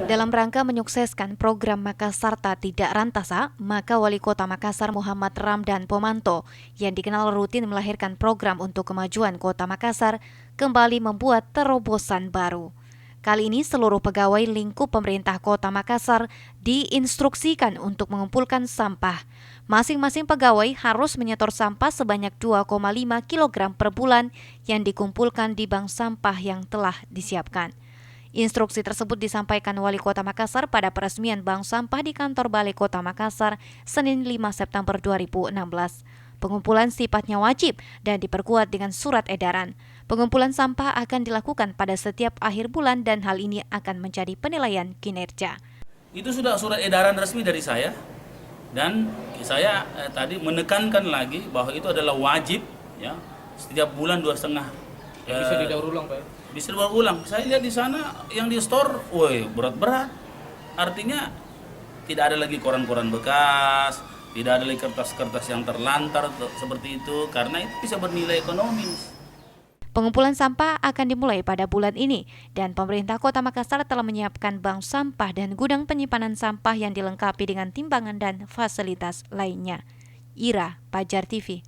Dalam rangka menyukseskan program Makassarta Tidak Rantasa, maka Wali Kota Makassar Muhammad Ramdan Pomanto yang dikenal rutin melahirkan program untuk kemajuan Kota Makassar kembali membuat terobosan baru. Kali ini seluruh pegawai lingkup pemerintah Kota Makassar diinstruksikan untuk mengumpulkan sampah. Masing-masing pegawai harus menyetor sampah sebanyak 2,5 kg per bulan yang dikumpulkan di bank sampah yang telah disiapkan. Instruksi tersebut disampaikan Wali Kota Makassar pada peresmian bank sampah di kantor Balai Kota Makassar, Senin 5 September 2016. Pengumpulan sifatnya wajib dan diperkuat dengan surat edaran. Pengumpulan sampah akan dilakukan pada setiap akhir bulan dan hal ini akan menjadi penilaian kinerja. Itu sudah surat edaran resmi dari saya dan saya tadi menekankan lagi bahwa itu adalah wajib ya, setiap bulan 2,5. Bisa didaur ulang, Pak? Bisa didaur ulang. Saya lihat di sana yang di store, woi berat-berat. Artinya tidak ada lagi koran-koran bekas, tidak ada lagi kertas-kertas yang terlantar seperti itu, karena itu bisa bernilai ekonomis. Pengumpulan sampah akan dimulai pada bulan ini dan pemerintah Kota Makassar telah menyiapkan bank sampah dan gudang penyimpanan sampah yang dilengkapi dengan timbangan dan fasilitas lainnya. Ira, Pajar TV.